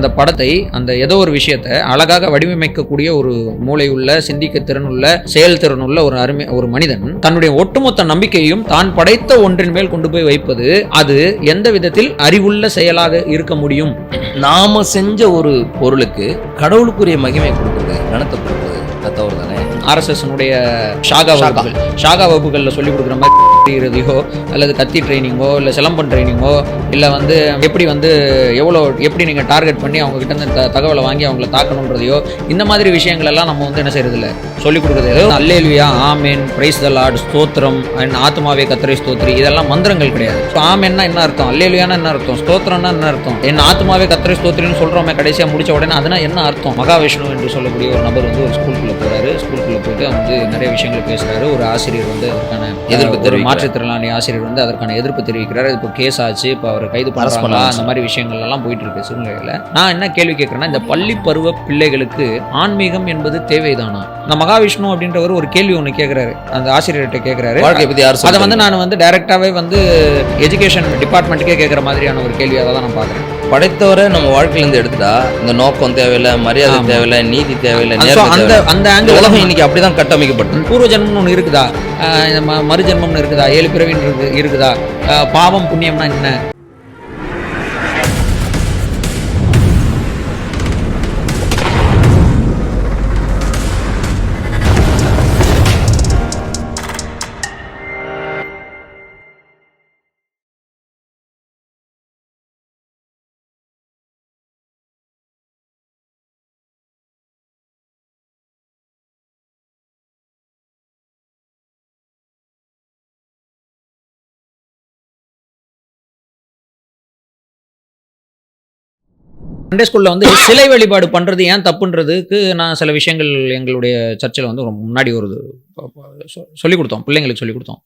அந்த படத்தை, அந்த ஏதோ ஒரு விஷயத்தை அழகாக வடிவமைக்கக்கூடிய ஒரு மூளை உள்ள, சிந்திக்க திறனுள்ள, செயல் திறனுள்ள ஒரு மனிதன் தன்னுடைய ஒட்டுமொத்த நம்பிக்கையும் தான் படைத்த ஒன்றின் மேல் கொண்டு போய் வைப்பது, அது எந்த விதத்தில் அறிவுள்ள செயலாக இருக்க முடியும்? நாம செஞ்ச ஒரு பொருளுக்கு கடவுளுக்குரிய மகிமை கொடுக்குறது, கணத்தை கொடுக்குறது, அது தவறு தானே? RSS-னுடைய ஷாகா வகுப்புகளில் சொல்லிக் கொடுக்குற மாதிரி இருக்கிறதையோ, அல்லது கத்தி ட்ரைனிங்கோ, இல்லை சிலம்பம் ட்ரைனிங்கோ, இல்லை எப்படி நீங்கள் டார்கெட் பண்ணி அவங்க கிட்ட இருந்து தகவலை வாங்கி அவங்கள தாக்கணுன்றதையோ, இந்த மாதிரி விஷயங்கள் எல்லாம் நம்ம என்ன செய்யறது இல்லை, சொல்லிக் கொடுக்குறது. ஏதோ அல்லேலுயா, ஆமேன், பிரைஸ் த லார்ட், ஸ்தோத்திரம், ஆத்மாவே கர்த்தரை ஸ்தோத்திரி, இதெல்லாம் மந்திரங்கள் கிடையாது. ஆமேன்னா என்ன அர்த்தம், அல்லேலுயானா என்ன அர்த்தம், ஸ்தோத்திரம்னா என்ன அர்த்தம், என் ஆத்மாவே கர்த்தரை ஸ்தோத்திரின்னு சொல்கிறோமே கடைசியாக முடிச்ச உடனே அதனால் என்ன அர்த்தம்? மகாவிஷ்ணு என்று சொல்லக்கூடிய ஒரு நபர் ஒரு ஸ்கூலுக்குள்ளே போகிறாரு. ஸ்கூலுக்குள்ளே போயிட்டு நிறைய விஷயங்கள் பேசுகிறாரு. ஒரு ஆசிரியர் அதற்கான எதிர்ப்பு, மாற்றுத்திறனாளி ஆசிரியர் அதற்கான எதிர்ப்பு தெரிவிக்கிறார். இப்போ கேஸ் ஆச்சு, இப்போ அவர் கைது பண்ணலாம், அந்த மாதிரி விஷயங்கள் எல்லாம் போயிட்டு இருக்கு சூழ்நிலையில். நான் என்ன கேள்வி கேட்குறேன்னா, இந்த பள்ளி பருவ பிள்ளைகளுக்கு ஆன்மீகம் என்பது தேவைதானா? இந்த மகாவிஷ்ணு அப்படின்றவர் ஒரு கேள்வி ஒன்று கேட்குறாரு, அந்த ஆசிரியர்கிட்ட கேட்குறாரு. அதை நான் டைரக்டாவே எஜுகேஷன் டிபார்ட்மெண்ட்டுக்கே கேட்குற மாதிரியான ஒரு கேள்வியாக தான் நான் பார்க்குறேன். படைத்தவரை நம்ம வாழ்க்கையிலேருந்து எடுத்துட்டா இந்த நோக்கம் தேவையில்லை, மரியாதை தேவையில்லை, நீதி தேவையில்லை. அந்த ஆங்கிள் உலகம் இன்னைக்கு அப்படிதான் கட்டமைக்கப்பட்டது. பூர்வ ஜென்மம்னு ஒன்று இருக்குதா, மறுஜென்மம்னு இருக்குதா, 7 பிறவின்னு இருக்குதா, பாவம் புண்ணியம்னா என்ன? சண்டே ஸ்கூலில் சிலை வழிபாடு பண்ணுறது ஏன் தப்புன்றதுக்கு நான் சில விஷயங்கள் எங்களுடைய சர்ச்சில் ஒரு முன்னாடி ஒரு சொல்லிக் கொடுத்தோம், பிள்ளைங்களுக்கு சொல்லிக் கொடுத்தோம்.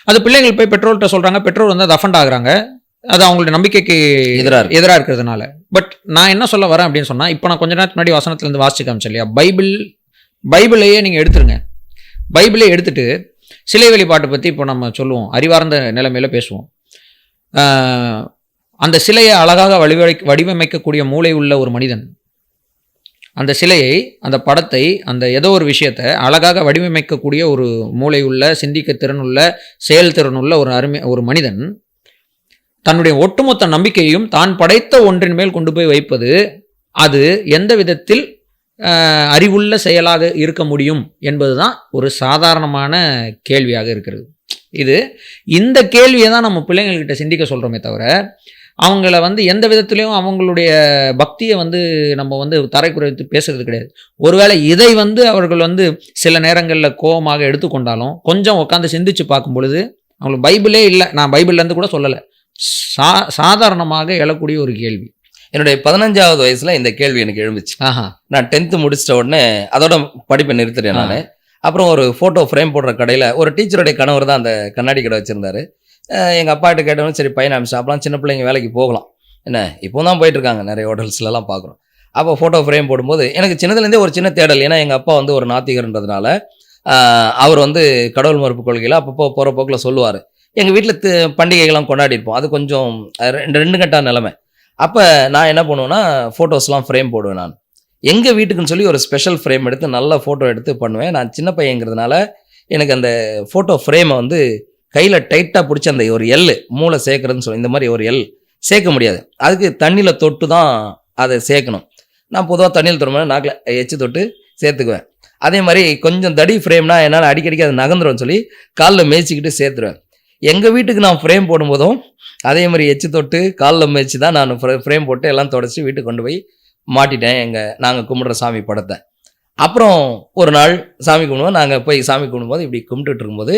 அது பிள்ளைங்கள் போய் பெற்றோர்கிட்ட சொல்கிறாங்க, பெற்றோர் அதை அஃபண்ட் ஆகுறாங்க. அது அவங்களுடைய நம்பிக்கைக்கு எதிராக இருக்கிறதுனால. பட் நான் என்ன சொல்ல வரேன் அப்படின்னு சொன்னால், இப்போ நான் கொஞ்ச நேரத்துக்கு முன்னாடி வசனத்துலேருந்து வாசிச்சு காமிச்சேன் இல்லையா, பைபிளையே நீங்கள் எடுத்துருங்க. பைபிளே எடுத்துட்டு சிலை வழிபாட்டை பற்றி இப்போ நம்ம சொல்லுவோம், அறிவார்ந்த நிலைமையில் பேசுவோம். அந்த சிலையை அழகாக வடிவமைக்கக்கூடிய மூளை உள்ள ஒரு மனிதன், அந்த சிலையை, அந்த படத்தை, அந்த ஏதோ ஒரு விஷயத்தை அழகாக வடிவமைக்கக்கூடிய ஒரு மூளை உள்ள, சிந்திக்க திறனுள்ள, செயல் திறனுள்ள ஒரு மனிதன் தன்னுடைய ஒட்டுமொத்த நம்பிக்கையும் தான் படைத்த ஒன்றின் மேல் கொண்டு போய் வைப்பது, அது எந்த விதத்தில் அறிவுள்ள செயலாக இருக்க முடியும் என்பதுதான் ஒரு சாதாரணமான கேள்வியாக இருக்கிறது. இந்த கேள்வியை தான் நம்ம பிள்ளைங்கள்கிட்ட சிந்திக்க சொல்கிறோமே தவிர, அவங்கள எந்த விதத்துலையும் அவங்களுடைய பக்தியை நம்ம தரை குறைத்து பேசுறது கிடையாது. ஒருவேளை இதை அவர்கள் சில நேரங்களில் கோபமாக எடுத்துக்கொண்டாலும் கொஞ்சம் உட்காந்து சிந்திச்சு பார்க்கும் பொழுது அவங்களுக்கு பைபிளே இல்லை, நான் பைபிள்லேருந்து கூட சொல்லலை, சாதாரணமாக எழக்கூடிய ஒரு கேள்வி. என்னுடைய 15வது வயசுல இந்த கேள்வி எனக்கு எழுந்துச்சு. நான் 10th முடிச்சிட்ட உடனே அதோட படிப்பை நிறுத்துறேன் நான். அப்புறம் ஒரு ஃபோட்டோ ஃப்ரேம் போடுற கடையில் ஒரு டீச்சருடைய கணவர் தான் அந்த கண்ணாடி கடை வச்சுருந்தாரு. எங்கள் அப்பாட்ட கேட்டவங்க, சரி பையனை அனுப்பிச்சு அப்பலாம் சின்ன பிள்ளைங்க வேலைக்கு போகலாம், என்ன இப்போ தான் போயிட்டுருக்காங்க, நிறைய ஹோட்டல்ஸ்லாம் பார்க்குறோம். அப்போ ஃபோட்டோ ஃப்ரேம் போடும்போது எனக்கு சின்னதுலேருந்தே ஒரு சின்ன தேடல். ஏன்னா எங்கள் அப்பா ஒரு நாத்திகர்ன்றதுனால அவர் கடவுள் மறுப்பு கொள்கையில் அப்பப்போ போகிற போக்கில் சொல்லுவார். எங்கள் வீட்டில் பண்டிகைகள்லாம் கொண்டாடிருப்போம், அது கொஞ்சம் ரெண்டு கட்டா நிலைமை. அப்போ நான் என்ன பண்ணுவேன்னா, ஃபோட்டோஸ்லாம் ஃப்ரேம் போடுவேன். நான் எங்கள் வீட்டுக்குன்னு சொல்லி ஒரு ஸ்பெஷல் ஃப்ரேம் எடுத்து நல்ல ஃபோட்டோ எடுத்து பண்ணுவேன். நான் சின்ன பையங்கிறதுனால எனக்கு அந்த ஃபோட்டோ ஃப்ரேமை கையில் டைட்டாக பிடிச்சி அந்த ஒரு எல் மூளை சேர்க்குறதுன்னு சொல்லி, இந்த மாதிரி ஒரு எல் சேர்க்க முடியாது, அதுக்கு தண்ணியில் தொட்டு தான் அதை சேர்க்கணும். நான் பொதுவாக தண்ணியில் தொடும்போது நாக்கில் எச்சு தொட்டு சேர்த்துக்குவேன். அதே மாதிரி கொஞ்சம் தடி ஃப்ரேம்னா என்னால் அடிக்கடிக்கு அது நகர்ந்துடும் சொல்லி காலில் மேய்ச்சிக்கிட்டு சேர்த்துருவேன். எங்கள் வீட்டுக்கு நான் ஃப்ரேம் போடும்போதும் அதே மாதிரி எச்சு தொட்டு காலில் மேய்ச்சி தான் நான் ஃப்ரேம் போட்டு எல்லாம் தொடச்சி வீட்டுக்கு கொண்டு போய் மாட்டிட்டேன் நாங்கள் கும்பிட்ற சாமி படத்தை. அப்புறம் ஒரு நாள் சாமி கும்பிடுவோம், நாங்கள் போய் சாமி கும்பிடும்போது இப்படி கும்பிட்டுட்டு இருக்கும்போது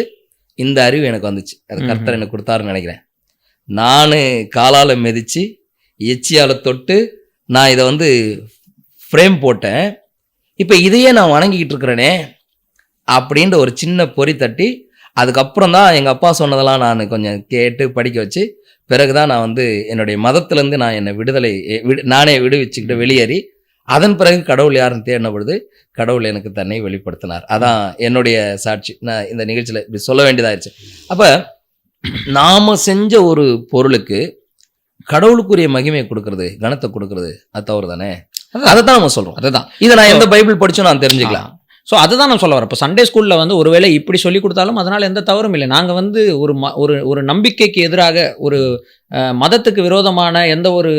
இந்த அறிவு எனக்கு வந்துச்சு. அது கர்த்தர் எனக்கு கொடுத்தாருன்னு நினைக்கிறேன். நான் காலால் மிதித்து எச்சியால் தொட்டு நான் இதை ஃப்ரேம் போட்டேன். இப்போ இதையே நான் வணங்கிக்கிட்டு இருக்கிறேனே அப்படின்ற ஒரு சின்ன பொறி தட்டி, அதுக்கப்புறம் தான் எங்கள் அப்பா சொன்னதெல்லாம் நான் கொஞ்சம் கேட்டு படிக்க வச்சு, பிறகு தான் நான் என்னுடைய மதத்திலேருந்து நான் என்னை நானே விடுவிச்சுக்கிட்டு வெளியேறி, அதன் பிறகு கடவுள் யாருன்னு தேடின பொழுது கடவுள் எனக்கு தன்னை வெளிப்படுத்தினார். அதான் என்னுடைய சாட்சி. நான் இந்த நிகழ்ச்சியில் இப்படி சொல்ல வேண்டியதாகிடுச்சு. அப்போ நாம் செஞ்ச ஒரு பொருளுக்கு கடவுளுக்குரிய மகிமையை கொடுக்கறது, கனத்தை கொடுக்கறது அது தவறு தானே? அதை தான் நம்ம சொல்றோம். அதுதான் இதை நான் எந்த பைபிள் படிச்சும் நான் தெரிஞ்சுக்கலாம். ஸோ அதுதான் நான் சொல்ல வரேன். இப்போ சண்டே ஸ்கூலில் வந்து ஒருவேளை இப்படி சொல்லி கொடுத்தாலும் அதனால் எந்த தவறும் இல்லை. நாங்கள் வந்து ஒரு நம்பிக்கைக்கு எதிராக ஒரு மதத்துக்கு விரோதமான எந்த ஒரு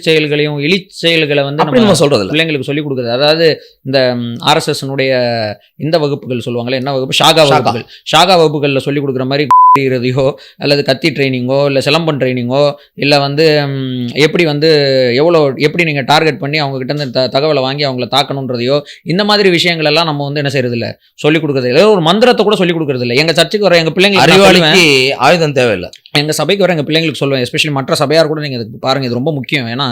செயல்களையும் இழி செயல்களை வந்து நம்ம சொல்றது பிள்ளைங்களுக்கு சொல்லிக் கொடுக்குறது. அதாவது இந்த ஆர்எஸ்எஸ்னுடைய இந்த வகுப்புகள் சொல்லுவாங்களே, என்ன வகுப்பு, ஷாகா வகுப்புகளில் சொல்லிக் கொடுக்குற மாதிரி றதையோ அல்லது கத்தி ட்ரைனிங்கோ இல்லை சிலம்பன் ட்ரைனிங்கோ இல்லை வந்து எப்படி வந்து எப்படி நீங்கள் டார்கெட் பண்ணி அவங்க கிட்ட இருந்து தகவலை வாங்கி அவங்கள தாக்கணுன்றதையோ இந்த மாதிரி விஷயங்கள் எல்லாம் நம்ம வந்து என்ன செய்யறது இல்லை, சொல்லிக் கொடுக்குறது இல்லை. ஒரு மந்திரத்தை கூட சொல்லிக் கொடுக்குறது இல்லை. எங்கள் சர்ச்சுக்கு வர எங்கள் பிள்ளைங்களுக்கு அறிவாளிக்கு ஆயுதம் தேவையில்லை. எங்கள் சபைக்கு வர எங்கள் பிள்ளைங்களுக்கு சொல்லுவேன், எஸ்பெஷலி மற்ற சபையார் கூட நீங்கள் இதுக்கு பாருங்கள், இது ரொம்ப முக்கியம். ஏன்னா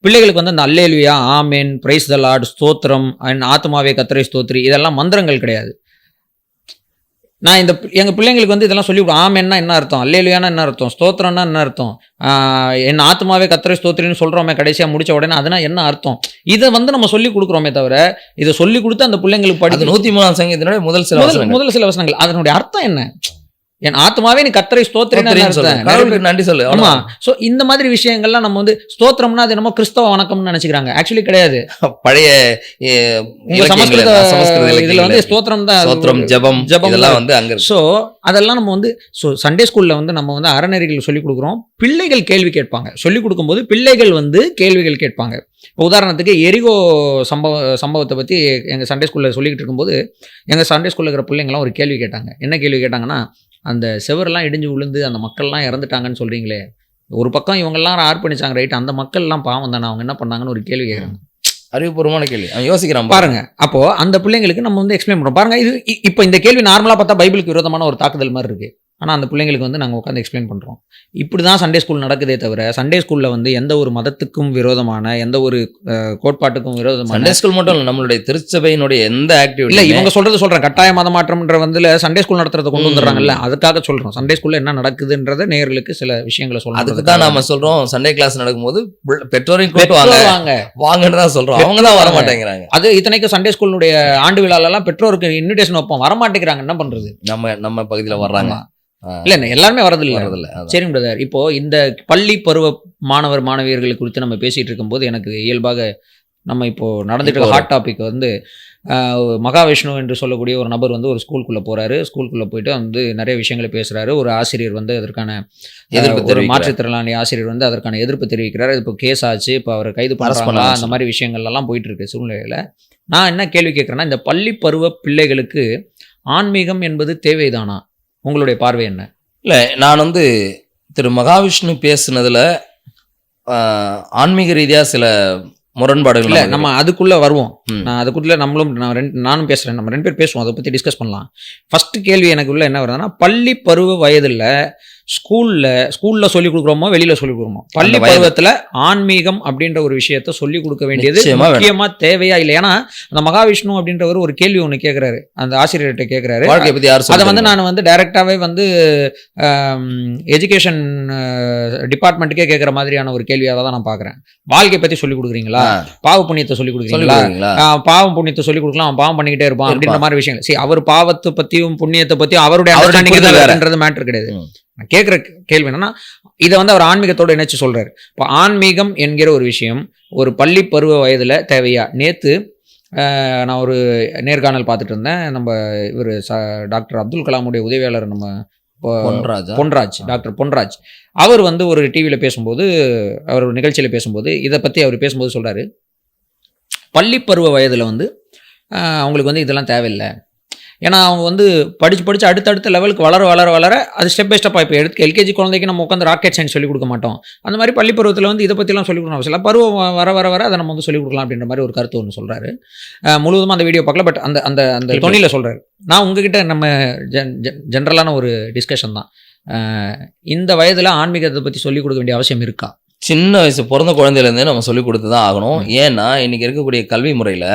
பிள்ளைகளுக்கு வந்து அந்த அல்லேலுயா, ஆமேன், பிரைஸ் த லார்ட், ஸ்தோத்திரம், ஆத்மாவே கர்த்தரை ஸ்தோத்ரி இதெல்லாம் மந்திரங்கள் கிடையாது. நான் எங்கள் பிள்ளைங்களுக்கு வந்து இதெல்லாம் சொல்லி ஆமேன்னா என்ன அர்த்தம், அல்லேலுயானா என்ன அர்த்தம், ஸ்தோத்திரம்னா என்ன அர்த்தம், என் ஆத்மாவே கர்த்தரை ஸ்தோத்திரின்னு சொல்கிறோமே கடைசியாக முடிச்ச உடனே அதனால் என்ன அர்த்தம், இதை வந்து நம்ம சொல்லி கொடுக்குறோமே தவிர இதை சொல்லி கொடுத்து அந்த பிள்ளைங்களுக்கு படிக்க 103ஆம் சங்கீதத்தினுடைய முதல் சில வசனங்கள் அதனுடைய அர்த்தம் என்ன, என் ஆத்மாவே நீ கர்த்தரை ஸ்தோத்திரின்னு நன்றி சொல்லு. ஆமா. சோ இந்த மாதிரி விஷயங்கள்லாம் நம்ம வந்து ஸ்தோத்திரம்னா அது என்னமோ கிறிஸ்தவ வணக்கம்னு நினைச்சுக்கிறாங்க. ஆக்சுவலி கிடையாது. பழைய சமஸ்கிருத இதுல வந்து ஸ்தோத்திரம் தான், ஸ்தோத்திரம், ஜெபம் இதெல்லாம் வந்து அங்க. சோ அதெல்லாம் நம்ம வந்து சண்டே ஸ்கூல்ல வந்து நம்ம வந்து அறநெறிகள் சொல்லிக் கொடுக்குறோம். பிள்ளைகள் கேள்வி கேட்பாங்க. சொல்லிக் கொடுக்கும்போது பிள்ளைகள் வந்து கேள்விகள் கேட்பாங்க. இப்போ உதாரணத்துக்கு எரிகோ சம்பவத்தை பற்றி எங்கள் சண்டே ஸ்கூலில் சொல்லிக்கிட்டு இருக்கும்போது எங்கள் சண்டே ஸ்கூலில் இருக்கிற பிள்ளைங்களாம் ஒரு கேள்வி கேட்டாங்க. என்ன கேள்வி கேட்டாங்கன்னா, அந்த செவரெல்லாம் இடிஞ்சு விழுந்து அந்த மக்கள்லாம் இறந்துட்டாங்கன்னு சொல்கிறீங்களே, ஒரு பக்கம் இவங்கெல்லாம் ஆர்ப்பணிச்சாங்க, ரைட், அந்த மக்கள்லாம் பாவம் தானே, அவங்க என்ன பண்ணாங்கன்னு ஒரு கேள்வி கேட்குறாங்க. அறிவுபூர்வமான கேள்வி. அவன் யோசிக்கிறான் பாருங்க. அப்போ அந்த பிள்ளைங்களுக்கு நம்ம வந்து எக்ஸ்பிளைன் பண்ணுறோம். பாருங்க, இது இப்போ இந்த கேள்வி நார்மலாக பார்த்தா பைபிளுக்கு விரோதமான ஒரு தாக்குதல் மாதிரி இருக்குது. ஆனால் அந்த பிள்ளைங்களுக்கு வந்து நாங்கள் உட்காந்து எக்ஸ்பிளைன் பண்ணுறோம். இப்படி தான் சண்டே ஸ்கூல் நடக்குதே தவிர சண்டே ஸ்கூலில் வந்து எந்த ஒரு மதத்துக்கும் விரோதமான எந்த ஒரு கோட்பாட்டுக்கும் விரோதமான சண்டே ஸ்கூல் மட்டும் இல்லை, நம்மளுடைய திருச்சபையினுடைய எந்த ஆக்டிவிட்டி இல்லை. இவங்க சொல்கிறேன், கட்டாய மத மாற்றம்ன்ற வந்து சண்டே ஸ்கூல் நடத்துறதை கொண்டு வந்துடுறாங்கல்ல, அதுக்காக சொல்கிறோம். சண்டே ஸ்கூலில் என்ன நடக்குதுன்றதை நேயர்களுக்கு சில விஷயங்களை சொல்கிறோம். அதுக்கு தான் நாம சொல்கிறோம், சண்டே கிளாஸ் நடக்கும்போது பெற்றோரையும் கூட்டு வாங்கன்னு தான் சொல்கிறோம். அவங்க தான் வர மாட்டேங்கிறாங்க. அது இத்தனைக்கும் சண்டே ஸ்கூலுடைய ஆண்டு விழாலெல்லாம் பெற்றோருக்கு இன்விடேஷன் வைப்போம், வரமாட்டேங்கிறாங்க. என்ன பண்ணுறது? நம்ம பகுதியில் வர்றாங்க இல்ல, எல்லாருமே வரதில்லை. சரி பிரதர், இப்போ இந்த பள்ளி பருவ மாணவியர்கள் குறித்து நம்ம பேசிட்டு இருக்கும்போது எனக்கு இயல்பாக நம்ம இப்போ நடந்துட்டு ஹாட் டாபிக் வந்து மகாவிஷ்ணு என்று சொல்லக்கூடிய ஒரு நபர் வந்து ஒரு ஸ்கூலுக்குள்ளே போகிறாரு. ஸ்கூலுக்குள்ளே போயிட்டு வந்து நிறைய விஷயங்களை பேசுகிறாரு. ஒரு ஆசிரியர் வந்து அதற்கான எதிர்ப்பு, மாற்றுத்திறனாளி ஆசிரியர் வந்து அதற்கான எதிர்ப்பு தெரிவிக்கிறார். இப்போ கேஸ் ஆச்சு, இப்போ அவர் கைது பண்ணுறாங்களா, அந்த மாதிரி விஷயங்கள்லாம் போயிட்டு இருக்கு சூழ்நிலையில். நான் என்ன கேள்வி கேட்குறேன்னா, இந்த பள்ளி பருவ பிள்ளைகளுக்கு ஆன்மீகம் என்பது தேவைதானா? உங்களுடைய பார்வை என்ன? இல்லை, நான் வந்து திரு மகாவிஷ்ணு பேசுனதுல ஆன்மீக ரீதியாக சில முரண்பாடுகள் இல்லை, நம்ம அதுக்குள்ளே வருவோம். நான் அதுக்குள்ளே நானும் பேசுகிறேன், நம்ம 2 பேர் பேசுவோம், அதை பற்றி டிஸ்கஸ் பண்ணலாம். ஃபர்ஸ்ட் கேள்வி எனக்குள்ள என்ன வருதுன்னா, பள்ளி பருவ வயதில் ஸ்கூல்ல சொல்லிக் கொடுக்குறோமோ வெளியில சொல்லிக் கொடுக்குறோமோ, பள்ளி பருவத்துல ஆன்மீகம் அப்படின்ற ஒரு விஷயத்த சொல்லிக் கொடுக்க வேண்டியது முக்கியமா தேவையா இல்லை? ஏன்னா அந்த மகாவிஷ்ணு அப்படின்றவர் ஒரு கேள்வி ஒண்ணு கேட்கிறாரு, அந்த ஆசிரியர்கிட்ட கேட்கிறாரு. அதை வந்து நான் வந்து டைரக்டாவே வந்து எஜுகேஷன் டிபார்ட்மெண்ட்டுக்கே கேட்கிற மாதிரியான ஒரு கேள்வியாக தான் நான் பாக்குறேன். வாழ்க்கை பத்தி சொல்லிக் கொடுக்குறீங்களா, பாவ புண்ணியத்தை சொல்லிக் கொடுக்குறீங்களா? பாவம் புண்ணியத்தை சொல்லிக் கொடுக்கலாம், அவன் பாவம் பண்ணிக்கிட்டே இருப்பான் அப்படின்ற மாதிரி விஷயங்கள். சரி, அவர் பாவத்தை பத்தியும் புண்ணியத்தை பத்தியும் அவருடைய மேட்டர் கிடையாது. நான் கேட்குற கேள்வி என்னன்னா, இதை வந்து அவர் ஆன்மீகத்தோடு இணைச்சு சொல்றாரு. இப்போ ஆன்மீகம் என்கிற ஒரு விஷயம் ஒரு பள்ளி பருவ வயதுல தேவையா? நேத்து நான் ஒரு நேர்காணல் பார்த்துட்டு இருந்தேன். நம்ம இவர் டாக்டர் அப்துல் கலாமுடைய உதவியாளர், நம்ம பொன்ராஜ், டாக்டர் பொன்ராஜ், அவர் வந்து ஒரு டிவியில் பேசும்போது, அவர் ஒரு நிகழ்ச்சியில் பேசும்போது இதை பற்றி அவர் பேசும்போது சொல்றாரு, பள்ளி பருவ வயதுல வந்து அவங்களுக்கு வந்து இதெல்லாம் தேவையில்லை. ஏன்னா அவங்க வந்து படித்து அடுத்தடுத்த லெவலுக்கு வளர அது ஸ்டெப் பை ஸ்டெப்பாக. இப்போ எல்கேஜி குழந்தைக்கு நம்ம உட்காந்து ராக்கெட் சயின்ஸ் சொல்லிக் கொடுக்க மாட்டோம். அந்த மாதிரி பள்ளி பருவத்தில் வந்து இதை பற்றிலாம் சொல்லிக் கொடுக்கணும் அவசியம் இல்லை. பருவம் வர அதை நம்ம வந்து சொல்லிக் கொடுக்கலாம் அப்படின்ற மாதிரி ஒரு கருத்து ஒன்று சொல்கிறாரு. முழுவதுமாக அந்த வீடியோ பார்க்கல, பட் அந்த தொனியில் சொல்கிறாரு. நான் உங்ககிட்ட நம்ம ஜென்ரலான ஒரு டிஸ்கஷன் தான், இந்த வயதில் ஆன்மீகத்தை பற்றி சொல்லிக் கொடுக்க வேண்டிய அவசியம் இருக்கா? சின்ன வயசு பிறந்த குழந்தையிலேருந்தே நம்ம சொல்லிக் கொடுத்து தான் ஆகணும். ஏன்னா இன்னைக்கு இருக்கக்கூடிய கல்வி முறையில்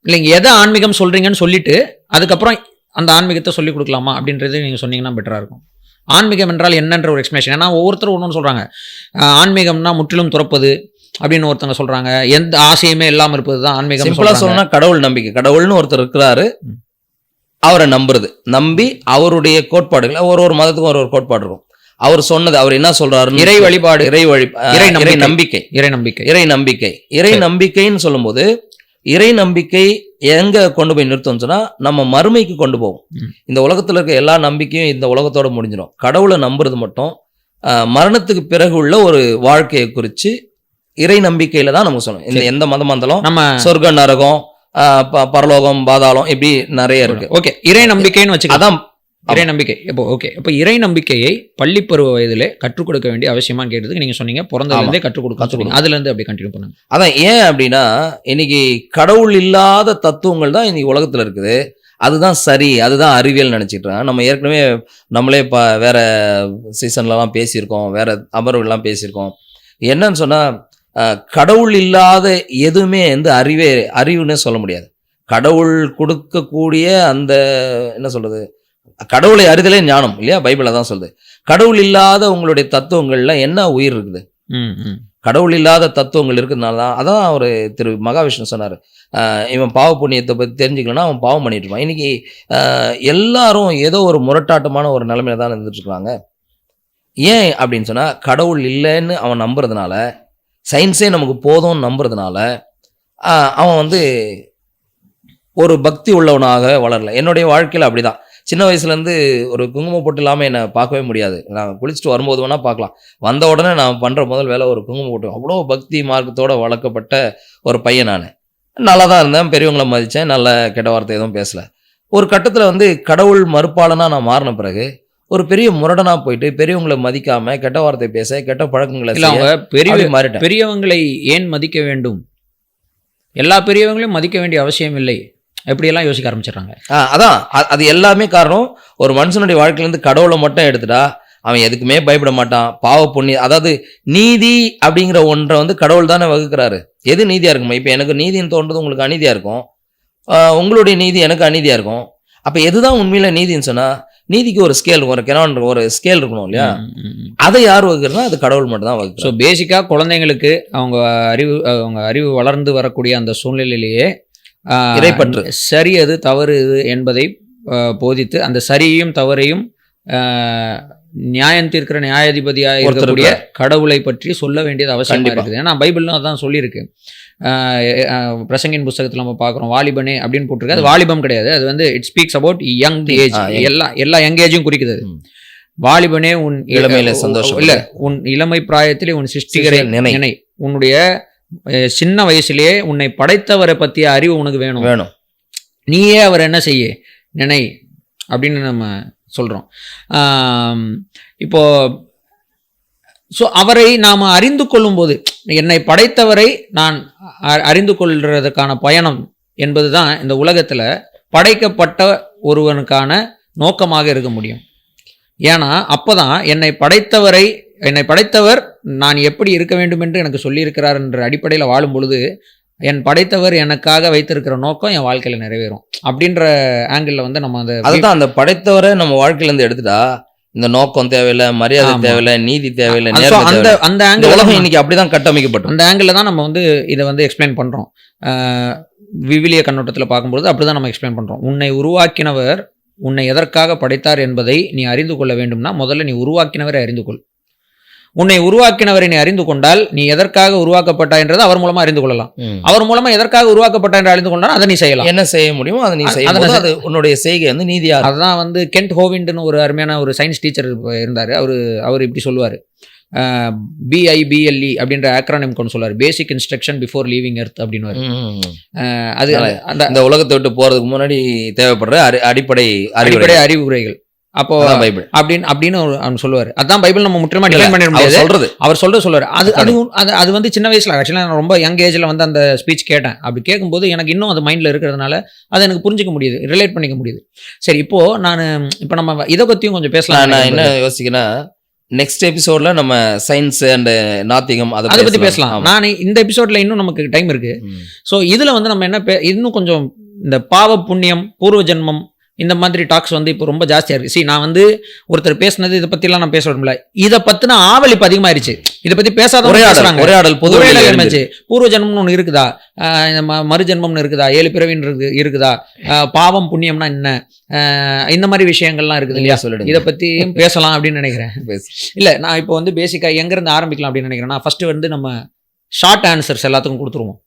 இல்லைங்க, எதை ஆன்மீகம் சொல்கிறீங்கன்னு சொல்லிட்டு அதுக்கப்புறம் அந்த ஆன்மீகத்தை சொல்லிக் கொடுக்கலாமா அப்படின்றது நீங்கள் சொன்னீங்கன்னா பெட்டராக இருக்கும். ஆன்மீகம் என்றால் என்னன்ற ஒரு எக்ஸ்பிளேஷன். ஏன்னா ஒவ்வொருத்தரும் ஒன்று சொல்கிறாங்க, ஆன்மீகம்னா முற்றிலும் துறப்பது அப்படின்னு ஒருத்தவங்க சொல்கிறாங்க, எந்த ஆசையுமே இல்லாமல் இருப்பது தான் ஆன்மீகம். சிம்பிளாக சொல்லணும்னா கடவுள் நம்பிக்கை. கடவுள்னு ஒருத்தர் இருக்கிறாரு, அவரை நம்புறது, நம்பி அவருடைய கோட்பாடுகள், ஒரு மதத்துக்கும் ஒரு கோட்பாடு இருக்கும், அவர் சொன்னது, அவர் என்ன சொல்றாரு, இறை வழிபாடு, இறை நம்பிக்கை, இறை நம்பிக்கைன்னு சொல்லும்போது இறை நம்பிக்கை எங்க கொண்டு போய் நிறுத்தோம்னு சொன்னா நம்ம மறுமைக்கு கொண்டு போவோம். இந்த உலகத்துல இருக்க எல்லா நம்பிக்கையும் இந்த உலகத்தோட முடிஞ்சிடும். கடவுளை நம்புறது மட்டும் மரணத்துக்கு பிறகு உள்ள ஒரு வாழ்க்கையை குறித்து இறை நம்பிக்கையில தான் நம்ம சொல்லணும். இந்த எந்த மதமா இருந்தாலும் நம்ம சொர்க்கம், நரகம், பரலோகம், பாதாளம் இப்படி நிறைய இருக்கு. ஓகே, இறை நம்பிக்கைன்னு வச்சுக்க, அதான் இறை நம்பிக்கை. இப்போ ஓகே, இப்போ இறை நம்பிக்கையை பள்ளி பருவ வயதிலே கற்றுக் கொடுக்க வேண்டிய அவசியமான்னு கேட்டதுக்கு நீங்க சொன்னீங்க பிறந்ததுலேருந்தே கற்றுக் கொடுக்க. அதுல இருந்து அப்படி கண்டினியூ பண்ணுங்க. அதான் ஏன் அப்படின்னா இன்னைக்கு கடவுள் இல்லாத தத்துவங்கள் தான் இன்னைக்கு உலகத்துல இருக்குது. அதுதான் சரி, அதுதான் அறிவியல் நினைச்சிட்டு இருக்காங்க. நம்ம ஏற்கனவே நம்மளே வேற சீசன்லலாம் பேசியிருக்கோம், வேற அமர்வுகள்லாம் பேசியிருக்கோம். என்னன்னு சொன்னா கடவுள் இல்லாத எதுவுமே வந்து அறிவுன்னு சொல்ல முடியாது. கடவுள் கொடுக்கக்கூடிய அந்த என்ன சொல்றது, கடவுளை அறிதலே ஞானம் இல்லையா, பைபிள தான் சொல்லுது. கடவுள் இல்லாத உங்களுடைய தத்துவங்கள்ல என்ன உயிர் இருக்குது? கடவுள் இல்லாத தத்துவங்கள் இருக்கிறதுனால தான் அதான் அவர் திரு மகாவிஷ்ணு சொன்னார், இவன் பாவ புண்ணியத்தை பற்றி தெரிஞ்சுக்கலன்னா அவன் பாவம் பண்ணிட்டு இருப்பான். இன்னைக்கு எல்லாரும் ஏதோ ஒரு முரட்டாட்டமான ஒரு நிலைமையில தான் இருந்துட்டு இருக்காங்க. ஏன் அப்படின்னு சொன்னா கடவுள் இல்லைன்னு அவன் நம்புறதுனால, சயின்ஸே நமக்கு போதும்னு நம்புறதுனால அவன் வந்து ஒரு பக்தி உள்ளவனாக வளரல. என்னுடைய வாழ்க்கையில் அப்படிதான். சின்ன வயசுலேருந்து ஒரு குங்குமம் போட்டு இல்லாமல் என்னை பார்க்கவே முடியாது. நான் குளிச்சுட்டு வரும்போது வேணால் பார்க்கலாம். வந்த உடனே நான் பண்ணுற முதல் வேலை ஒரு குங்குமம் போட்டு. அவ்வளோ பக்தி மார்க்கத்தோடு வளர்க்கப்பட்ட ஒரு பையன் நான். நல்லா தான் இருந்தேன், பெரியவங்களை மதித்தேன், நல்ல கெட்ட வார்த்தை எதுவும் பேசலை. ஒரு கட்டத்தில் வந்து கடவுள் மறுப்பாளனாக நான் மாறின பிறகு ஒரு பெரிய முரடனாக போயிட்டு பெரியவங்களை மதிக்காமல் கெட்ட வார்த்தை பேச, கெட்ட பழக்கங்களை மாறிட்டேன். பெரியவங்களை ஏன் மதிக்க வேண்டும்? எல்லா பெரியவங்களையும் மதிக்க வேண்டிய அவசியம் இல்லை, எப்படியெல்லாம் யோசிக்க ஆரம்பிச்சிடறாங்க. அதான் அது எல்லாமே காரணம். ஒரு மனுஷனுடைய வாழ்க்கையிலேருந்து கடவுளை மட்டும் எடுத்துட்டா அவன் எதுக்குமே பயப்பட மாட்டான். பாவ புண்ணியம், அதாவது நீதி அப்படிங்கிற ஒன்றை வந்து கடவுள் தானே வகுக்கிறாரு. எது நீதியாக இருக்குமா? இப்போ எனக்கு நீதின்னு தோன்றது உங்களுக்கு அநீதியாக இருக்கும், உங்களுடைய நீதி எனக்கு அநீதியாக இருக்கும். அப்போ எதுதான் உண்மையில நீதின்னு சொன்னா நீதிக்கு ஒரு ஸ்கேல், ஒரு ஸ்கேல் இருக்கணும் இல்லையா? அதை யார் வகுக்கிறதா? அது கடவுள் மட்டும் தான் வகுக்கும். ஸோ பேசிக்காக குழந்தைங்களுக்கு அவங்க அறிவு வளர்ந்து வரக்கூடிய அந்த சூழ்நிலையிலேயே இறைப்பற்று, சரி அது தவறு இது என்பதை போதித்து அந்த சரியும் தவறையும் நியாயம் தீர்க்கிற நியாயாதிபதியாக இருக்கக்கூடிய கடவுளை பற்றி சொல்ல வேண்டியது அவசியமாக இருக்குது. ஏன்னா பைபிள்லாம் அதான் சொல்லியிருக்கு. பிரசங்கின் புஸ்தகத்தில் நம்ம பார்க்குறோம், வாலிபனே அப்படின்னு போட்டிருக்கு. அது வாலிபம் கிடையாது, அது வந்து it speaks about young age. எல்லா யங் ஏஜும் குறிக்குது. வாலிபனே உன் இளமையில சந்தோஷம் இல்ல, உன் இளமை பிராயத்திலே உன் சிருஷ்டிகரை நினை. உன்னுடைய சின்ன வயசுலேயே உன்னை படைத்தவரை பற்றிய அறிவு உனக்கு வேணும். நீயே அவர் என்ன செய்ய நினை அப்படின்னு நம்ம சொல்கிறோம். இப்போ ஸோ அவரை நாம் அறிந்து கொள்ளும்போது, என்னை படைத்தவரை நான் அறிந்து கொள்றதுக்கான பயணம் என்பது தான் இந்த உலகத்தில் படைக்கப்பட்ட ஒருவனுக்கான நோக்கமாக இருக்க முடியும். ஏன்னா அப்போதான் என்னை படைத்தவர் நான் எப்படி இருக்க வேண்டும் என்று எனக்கு சொல்லியிருக்கிறார் என்ற அடிப்படையில் வாழும் பொழுது என் படைத்தவர் எனக்காக வைத்திருக்கிற நோக்கம் என் வாழ்க்கையில் நிறைவேறும் அப்படின்ற ஆங்கிள் வந்து நம்ம அதுதான் அந்த படைத்தவரை நம்ம வாழ்க்கையிலேருந்து எடுத்துட்டா இந்த நோக்கம் தேவையில்லை, மரியாதை தேவையில்லை, நீதி தேவையில்லை, அந்த ஆங்கிள் உலகம் இன்னைக்கு அப்படிதான் கட்டமைக்கப்பட்டோம். அந்த ஆங்கிள் தான் நம்ம வந்து இதை வந்து எக்ஸ்பிளைன் பண்றோம். விவிலிய கண்ணோட்டத்தில் பார்க்கும்போது அப்படிதான் நம்ம எக்ஸ்பிளைன் பண்றோம். உன்னை உருவாக்கினவர் உன்னை எதற்காக படைத்தார் என்பதை நீ அறிந்து கொள்ள வேண்டும்னா முதல்ல நீ உருவாக்கினவரை அறிந்து கொள். உன்னை உருவாக்கினவரை நீ அறிந்து கொண்டால் நீ எதற்காக உருவாக்கப்பட்டாய் என்றதை அவர் மூலமா அறிந்து கொள்ளலாம். அவர் மூலமா எதற்காக உருவாக்கப்பட்டாய் என்று அறிந்து கொண்டால் அதை நீ செய்யலாம். என்ன செய்ய முடியுமோ அதை நீ செய்யலாம். அது உன்னுடைய செய்கை வந்து நீதியா. அதுதான் வந்து கென்ட் ஹோவிண்ட்னு ஒரு அருமையான ஒரு சயின்ஸ் டீச்சர் இருந்தார். அவர் இப்படி சொல்லுவார், BIBLE அப்படின்ற ஆக்ரானிம் கொண்டு சொல்லுவார், பேசிக் இன்ஸ்ட்ரக்ஷன் பிஃபோர் லீவிங் எர்த் அப்படின்னு. அது அந்த உலகத்தை விட்டு போறதுக்கு முன்னாடி தேவைப்படுற அடிப்படை அறிவுரைகள். அப்போ அப்படின்னு அவன் சொல்லுவார். அதான் பைபிள் நம்ம முற்றிலுமா டிஃபைன் பண்ணிட முடியாது, சொல்றது அவர் சொல்லுவார். அது வந்து சின்ன வயசுல ஆக்சுவலாக நான் ரொம்ப யங் ஏஜ்ல வந்து அந்த ஸ்பீச் கேட்டேன். அப்படி கேட்கும்போது எனக்கு இன்னும் அது மைண்ட்ல இருக்கிறதுனால அதை எனக்கு புரிஞ்சிக்க முடியுது, ரிலேட் பண்ணிக்க முடியுது. சரி, இப்போ நம்ம இதை பத்தியும் கொஞ்சம் பேசலாம். நான் என்ன யோசிக்கிறேன்னா, நெக்ஸ்ட் எபிசோட்ல நம்ம சயின்ஸ் அண்ட் நாத்திகம் அதை பத்தி பேசலாம். நான் இந்த எபிசோட்ல இன்னும் நமக்கு டைம் இருக்கு. ஸோ இதுல வந்து நம்ம என்ன இன்னும் கொஞ்சம் இந்த பாவ புண்ணியம், பூர்வ ஜென்மம், இந்த மாதிரி டாக்ஸ் வந்து இப்போ ரொம்ப ஜாஸ்தியாக இருக்குது. நான் வந்து ஒருத்தர் பேசுனது இதை பற்றிலாம் நான் பேச விரும்பல. இதை பற்றின ஆவல் இப்போ அதிகமாகிடுச்சு. இதை பற்றி பேசாத உரையாடல் பொது இருந்துச்சு. பூர்வ ஜென்மம்னு ஒன்று இருக்குதா, மறு ஜென்மம்னு இருக்குதா, 7 பிறவின்னு இருக்குதா, பாவம் புண்ணியம்னா என்ன, இந்த மாதிரி விஷயங்கள்லாம் இருக்குது இல்லையா. சொல்லிடுங்க. இதை பற்றி பேசலாம் அப்படின்னு நினைக்கிறேன். இல்லை, நான் இப்போ வந்து பேசிக்காக எங்கேருந்து ஆரம்பிக்கலாம் அப்படின்னு நினைக்கிறேன்னா, ஃபஸ்ட்டு வந்து நம்ம ஷார்ட் ஆன்சர்ஸ் எல்லாத்துக்கும் கொடுத்துருவோம்.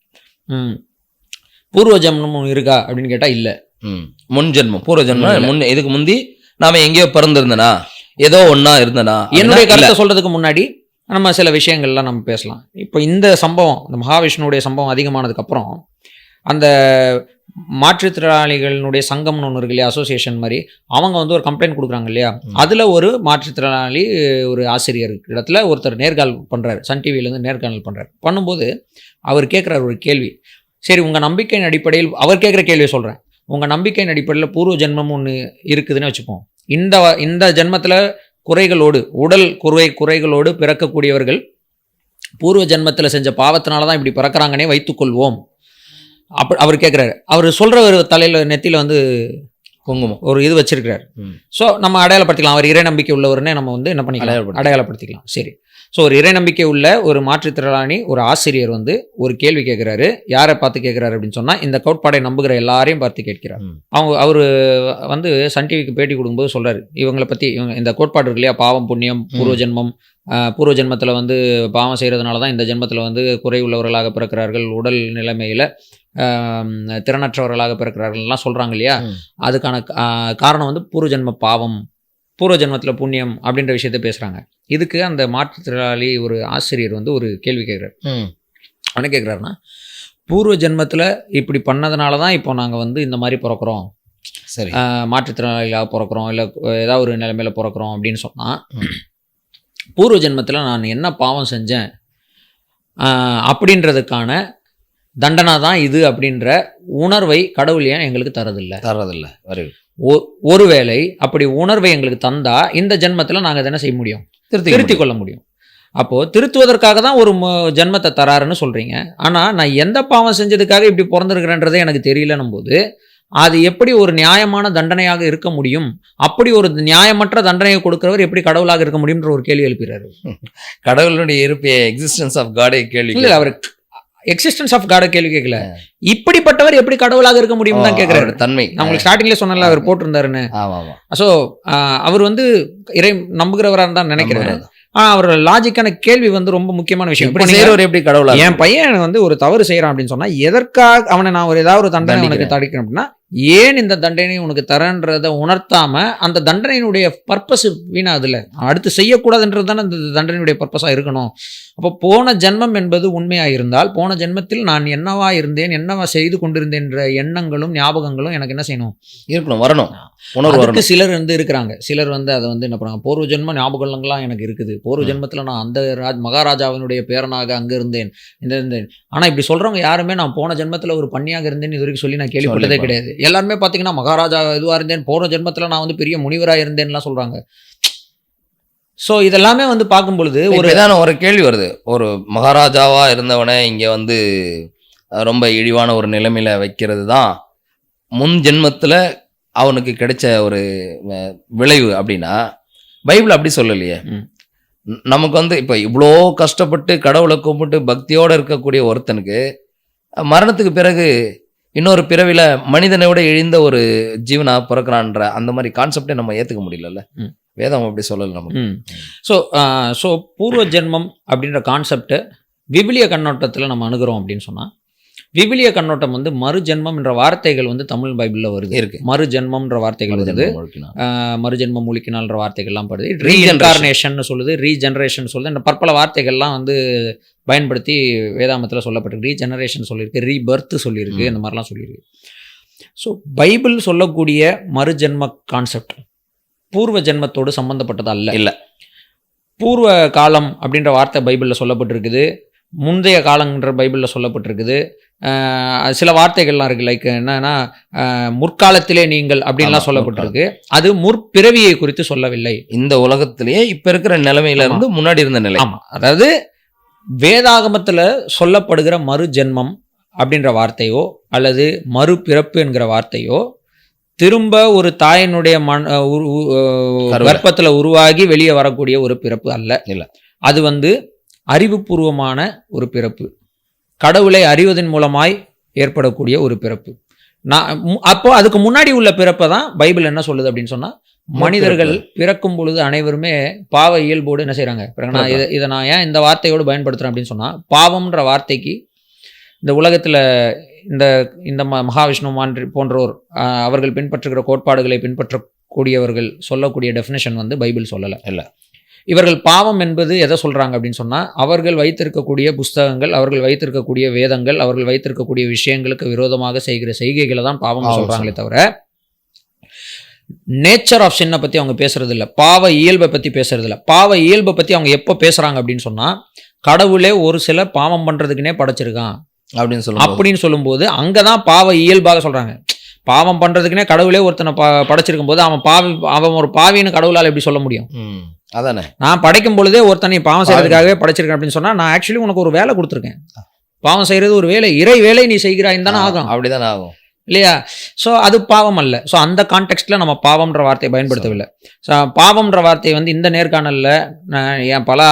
பூர்வ ஜென்மம் ஒன்று இருக்கா அப்படின்னு கேட்டால் இல்லை. முன் ஜென்மம், பூர்வ ஜென்மம், இதுக்கு முந்தி நாம எங்கேயோ பிறந்திருந்தனா, ஏதோ ஒன்னா இருந்தனா. என்னுடைய கருத்தை சொல்றதுக்கு முன்னாடி நம்ம சில விஷயங்கள்லாம் நம்ம பேசலாம். இப்போ இந்த சம்பவம், இந்த மகாவிஷ்ணுடைய சம்பவம் அதிகமானதுக்கு அப்புறம் அந்த மாற்றுத்திறனாளிகளுடைய சங்கம்னு ஒன்று இருக்கு இல்லையா, அசோசியேஷன் மாதிரி, அவங்க வந்து ஒரு கம்ப்ளைண்ட் கொடுக்குறாங்க இல்லையா. அதில் ஒரு மாற்றுத்திறனாளி ஒரு ஆசிரியர் இடத்துல ஒருத்தர் நேர்காணல் பண்ணுறாரு, சன் டிவியிலேருந்து நேர்காணல் பண்ணுறாரு. பண்ணும்போது அவர் கேட்குறாரு ஒரு கேள்வி. சரி, உங்கள் நம்பிக்கையின் அடிப்படையில், அவர் கேட்குற கேள்வியை சொல்கிறேன், உங்கள் நம்பிக்கையின் அடிப்படையில் பூர்வ ஜென்மம் ஒன்று இருக்குதுன்னு வச்சுப்போம். இந்த ஜென்மத்தில் குறைகளோடு, உடல் குறைகளோடு பிறக்கக்கூடியவர்கள் பூர்வ ஜென்மத்தில் செஞ்ச பாவத்தினால தான் இப்படி பிறக்கிறாங்கன்னே வைத்துக்கொள்வோம். அவர் கேட்குறாரு. அவர் சொல்கிற ஒரு தலையில் நெத்தியில் வந்து குங்குமம் ஒரு இது வச்சிருக்கிறார். ஸோ நம்ம அடையாளப்படுத்திக்கலாம், அவர் இறை நம்பிக்கை உள்ளவர்னே நம்ம வந்து என்ன பண்ணிக்கலாம், அடையாளப்படுத்திக்கலாம். சரி, ஸோ ஒரு இறை நம்பிக்கை உள்ள ஒரு மாற்றுத்திறனாளி ஒரு ஆசிரியர் வந்து ஒரு கேள்வி கேட்குறாரு. யாரை பார்த்து கேட்குறாரு அப்படின்னு சொன்னால், இந்த கோட்பாடை நம்புகிற எல்லாரையும் பார்த்து கேட்கிறார். அவர் வந்து சன் டிவிக்கு பேட்டி கொடுக்கும்போது சொல்கிறார், இவங்களை பற்றி, இந்த கோட்பாடு இருக்கு இல்லையா, பாவம் புண்ணியம், பூர்வ ஜென்மம், பூர்வ ஜென்மத்தில் வந்து பாவம் செய்கிறதுனால தான் இந்த ஜென்மத்தில் வந்து குறை உள்ளவர்களாக பிறக்கிறார்கள், உடல் நிலைமையில் திறனற்றவர்களாக பிறக்கிறார்கள்லாம் சொல்கிறாங்க இல்லையா. அதுக்கான காரணம் வந்து பூர்வ ஜென்ம பாவம், பூர்வ ஜென்மத்தில் புண்ணியம் அப்படின்ற விஷயத்த பேசுகிறாங்க. இதுக்கு அந்த மாற்றுத்திறனாளி ஒரு ஆசிரியர் வந்து ஒரு கேள்வி கேட்குறாரு. என்ன கேட்குறாருன்னா, பூர்வ ஜென்மத்தில் இப்படி பண்ணதுனால தான் இப்போ நாங்கள் வந்து இந்த மாதிரி பிறக்கிறோம், சரி, மாற்றுத்திறனாளிகளாக பிறக்கிறோம், இல்லை ஏதாவது ஒரு நிலைமையில் பிறக்கிறோம் அப்படின்னு சொன்னால், பூர்வ ஜென்மத்தில் நான் என்ன பாவம் செஞ்சேன் அப்படின்றதுக்கான தண்டனை தான் இது அப்படின்ற உணர்வை கடவுள் ஏன் எங்களுக்கு தரதில்லை. ஒருவேளை அப்படி உணர்வை எங்களுக்கு தந்தா இந்த ஜென்மத்தில் நாங்கள் என்ன செய்ய முடியும், திருத்தி கொள்ள முடியும். அப்போது திருத்துவதற்காக தான் ஒரு ஜென்மத்தை தராருன்னு சொல்கிறீங்க. ஆனால் நான் எந்த பாவம் செஞ்சதுக்காக இப்படி பிறந்திருக்கிறேன்றதே எனக்கு தெரியலன்னும் போது அது எப்படி ஒரு நியாயமான தண்டனையாக இருக்க முடியும்? அப்படி ஒரு நியாயமற்ற தண்டனையை கொடுக்கிறவர் எப்படி கடவுளாக இருக்க முடியும்ன்ற ஒரு கேள்வி எழுப்புறாரு. கடவுளுடைய இருப்பே, எக்ஸிஸ்டன்ஸ் ஆஃப் காடே கேள்வி இல்லை. அவர் எக்ஸிஸ்டன்ஸ் ஆஃப் காட கேள்வி கேட்கல, இப்படிப்பட்டவர் எப்படி கடவுளாக இருக்க முடியும் தான் கேட்கிறாரு. தன்மை நான் உங்களுக்கு ஸ்டார்டிங்லேயே சொன்னல, அவர் போட்டிருந்தாருன்னு. ஸோ அவர் வந்து இறை நம்புகிறவராக தான் நினைக்கிறேன். அவரோட லாஜிக்கான கேள்வி வந்து ரொம்ப முக்கியமான விஷயம். எப்படி கடவுளா, என் பையன் வந்து ஒரு தவறு செய்யறான் அப்படின்னு சொன்னா எதற்காக அவனை நான் ஒரு ஏதாவது ஒரு தண்டனை உனக்கு தடுக்கிறேன் அப்படின்னா, ஏன் இந்த தண்டனை உனக்கு தரன்றதை உணர்த்தாம அந்த தண்டனையினுடைய பர்பஸ் வீணாதுல, அடுத்து செய்யக்கூடாதுன்றது தானே இந்த தண்டனையுடைய பர்பஸா இருக்கணும். அப்போ போன ஜென்மம் என்பது உண்மையாக இருந்தால், போன ஜென்மத்தில் நான் என்னவா இருந்தேன், என்னவா செய்து கொண்டிருந்தேன் என்ற எண்ணங்களும் ஞாபகங்களும் எனக்கு என்ன செய்யணும், இருக்கணும், வரணும். உணர்வு சிலர் வந்து இருக்கிறாங்க, சிலர் வந்து அதை வந்து என்ன பண்ணுறாங்க, பூர்வ ஜென்ம ஞாபகங்கள்லாம் எனக்கு இருக்குது, பூர்வ ஜென்மத்தில் நான் அந்த மகாராஜாவினுடைய பேரனாக அங்கே இருந்தேன், இருந்தேன். ஆனால் இப்படி சொல்கிறவங்க யாருமே நான் போன ஜென்மத்தில் ஒரு பன்னியாக இருந்தேன்னு இது வரைக்கும் சொல்லி நான் கேள்விப்பட்டதே கிடையாது. எல்லாருமே பார்த்தீங்கன்னா மகாராஜா இதுவாக இருந்தேன், போன ஜென்மத்தில் நான் வந்து பெரிய முனிவராக இருந்தேன்லாம் சொல்கிறாங்க. ஸோ இதெல்லாமே வந்து பார்க்கும் பொழுது ஒரு கேள்வி வருது, ஒரு மகாராஜாவா இருந்தவனை இங்கே வந்து ரொம்ப இழிவான ஒரு நிலைமையில வைக்கிறது தான் முன் ஜென்மத்தில் அவனுக்கு கிடைச்ச ஒரு விளைவு அப்படின்னா, பைபிள் அப்படி சொல்லலையே. நமக்கு வந்து இப்போ இவ்வளோ கஷ்டப்பட்டு கடவுளை கும்பிட்டு பக்தியோடு இருக்கக்கூடிய ஒருத்தனுக்கு மரணத்துக்கு பிறகு இன்னொரு பிறவில மனிதனை விட இழிந்த ஒரு ஜீவனா பிறக்கிறான்ற அந்த மாதிரி கான்செப்டே நம்ம ஏற்றுக்க முடியல. வேதம் அப்படி சொல்லலை நமக்கு. ஸோ பூர்வ ஜென்மம் அப்படின்ற கான்செப்டை விவிலிய கண்ணோட்டத்தில் நம்ம அணுகிறோம் அப்படின்னு சொன்னால், விவிலிய கண்ணோட்டம் வந்து மறு ஜென்மம் என்ற வார்த்தைகள் வந்து தமிழ் பைபிளில் வருது, இருக்கு. மறு ஜென்மம்ன்ற வார்த்தைகள் வருது, மறுஜென்மம் முழிக்கினால்ன்ற வார்த்தைகள்லாம் படுது, ரீஇன்கார்னேஷன் சொல்லுது, ரீஜெனரேஷன் சொல்லுது, இந்த பற்பல வார்த்தைகள்லாம் வந்து பயன்படுத்தி வேதாமத்தில் சொல்லப்பட்டிருக்கு. ரீஜெனரேஷன் சொல்லியிருக்கு, ரீபர்த் சொல்லியிருக்கு, இந்த மாதிரிலாம் சொல்லியிருக்கு. ஸோ பைபிள் சொல்லக்கூடிய மறுஜென்ம கான்செப்ட் பூர்வ ஜென்மத்தோடு சம்பந்தப்பட்டதா இல்லை. பூர்வ காலம் அப்படின்ற வார்த்தை பைபிளில் சொல்லப்பட்டிருக்குது, முந்தைய காலங்கிற பைபிளில் சொல்லப்பட்டிருக்குது. சில வார்த்தைகள்லாம் இருக்குது, லைக் என்னன்னா முற்காலத்திலே நீங்கள் அப்படின்லாம் சொல்லப்பட்டிருக்கு. அது முற்பிறவியை குறித்து சொல்லவில்லை. இந்த உலகத்திலேயே இப்போ இருக்கிற நிலைமையில இருந்து முன்னாடி இருந்த நிலை. ஆமாம், அதாவது வேதாகமத்தில் சொல்லப்படுகிற மறு ஜென்மம் அப்படின்ற வார்த்தையோ அல்லது மறுபிறப்பு என்கிற வார்த்தையோ திரும்ப ஒரு தாயினுடைய கர்ப்பத்துல உருவாகி வெளியே வரக்கூடிய ஒரு பிறப்பு அல்ல. இல்ல, அது வந்து அறிவுபூர்வமான ஒரு பிறப்பு, கடவுளை அறிவதன் மூலமாய் ஏற்படக்கூடிய ஒரு பிறப்பு. அப்போ அதுக்கு முன்னாடி உள்ள பிறப்பை தான் பைபிள் என்ன சொல்லுது அப்படின்னு சொன்னா, மனிதர்கள் பிறக்கும் பொழுது அனைவருமே பாவ இயல்போடு என்ன செய்யறாங்க. இதை நான் ஏன் இந்த வார்த்தையோடு பயன்படுத்துறேன் அப்படின்னு சொன்னா, பாவம்ன்ற வார்த்தைக்கு இந்த உலகத்துல இந்த மகாவிஷ்ணு போன்றோர் அவர்கள் பின்பற்றுகிற கோட்பாடுகளை பின்பற்றக்கூடியவர்கள் சொல்லக்கூடிய டெஃபினேஷன் வந்து பைபிள் சொல்லலை. இல்லை, இவர்கள் பாவம் என்பது எதை சொல்றாங்க அப்படின்னு சொன்னா, அவர்கள் வைத்திருக்கக்கூடிய புஸ்தகங்கள், அவர்கள் வைத்திருக்கக்கூடிய வேதங்கள், அவர்கள் வைத்திருக்கக்கூடிய விஷயங்களுக்கு விரோதமாக செய்கிற செய்கைகளை தான் பாவம் சொல்றாங்களே தவிர, நேச்சர் ஆஃப் சின்னை பத்தி அவங்க பேசுறது இல்லை, பாவ இயல்பை பத்தி பேசுறது இல்லை. பாவ இயல்பை பத்தி அவங்க எப்போ பேசுறாங்க அப்படின்னு சொன்னா, கடவுளே ஒரு சில பாவம் பண்றதுக்குன்னே படைச்சிருக்கான் அப்படின்னு சொல்லும்போது அங்கதான் பாவ இயல்பாக சொல்றாங்க. பாவம் பண்றதுக்குன்னே கடவுளே ஒருத்தனை படைச்சிருக்கும் போது அவன் ஒரு பாவின்னு கடவுளால் எப்படி சொல்ல முடியும்? அதானே, நான் படைக்கும் பொழுதே ஒருத்தனை பாவம் செய்யறதுக்காகவே படைச்சிருக்கேன் அப்படின்னு சொன்னா, நான் ஆக்சுவலி உனக்கு ஒரு வேலை கொடுத்துருக்கேன். பாவம் செய்யறது ஒரு வேலை, இறை வேலை நீ செய்கிறாய் தானே ஆகும். அப்படிதானே ஆகும் இல்லையா? ஸோ அது பாவம் அல்ல. ஸோ அந்த கான்டெக்ட்ல நம்ம பாவம்ன்ற வார்த்தையை பயன்படுத்தவில்லை. ஸோ பாவம்ன்ற வார்த்தையை வந்து இந்த நேர்காணலில் நான் என் பல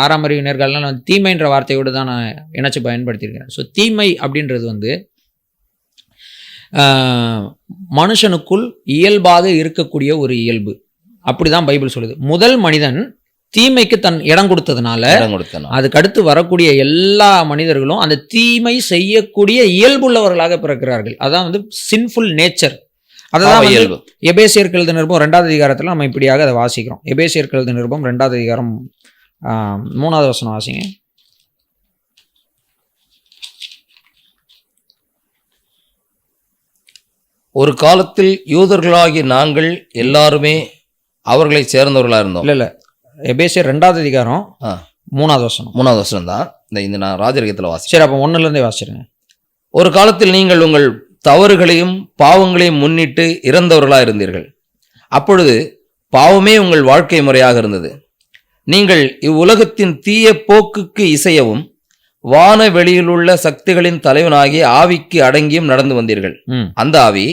6ஆம் அறிவு நேர்காணலில் நான் தீமைன்ற வார்த்தையோடு தான் நான் இணைச்சு பயன்படுத்தியிருக்கிறேன். ஸோ தீமை அப்படின்றது வந்து மனுஷனுக்குள் இயல்பாக இருக்கக்கூடிய ஒரு இயல்பு. அப்படிதான் பைபிள் சொல்லுது. முதல் மனிதன் தீமைக்கு தன் இடம் கொடுத்ததுனால அதுக்கு அடுத்து வரக்கூடிய எல்லா மனிதர்களும் அந்த தீமை செய்யக்கூடிய இயல்புள்ளவர்களாக பிறக்கிறார்கள். அதான் வந்து சின்ஃபுல் நேச்சர். அதான் எபேசியர் எழுதின நிருபம் 2வது அதிகாரத்தில் நம்ம இப்படியாக அதை வாசிக்கிறோம். எபேசியர் எழுதின நிருபம் 2வது அதிகாரம் 3வது வசனம் வாசிங்க. ஒரு காலத்தில் யூதர்களாகி நாங்கள் எல்லாருமே அவர்களை சேர்ந்தவர்களா இருந்தோம். இல்ல எபேசியர் 2வது அதிகாரம் 3வது வசனம். 3வது வசனம் தான் இந்த நான் ராஜரிகத்தில் வாசி. சரி, அப்போ 1லேருந்தே வாசிச்சிருங்க. ஒரு காலத்தில் நீங்கள் உங்கள் தவறுகளையும் பாவங்களையும் முன்னிட்டு இறந்தவர்களா இருந்தீர்கள். அப்பொழுது பாவமே உங்கள் வாழ்க்கை முறையாக இருந்தது. நீங்கள் இவ்வுலகத்தின் தீய போக்குக்கு இசையவும் வான வெளியிலுள்ள சக்திகளின் தலைவனாகிய ஆவிக்கு அடங்கியும் நடந்து வந்தீர்கள். அந்த ஆவி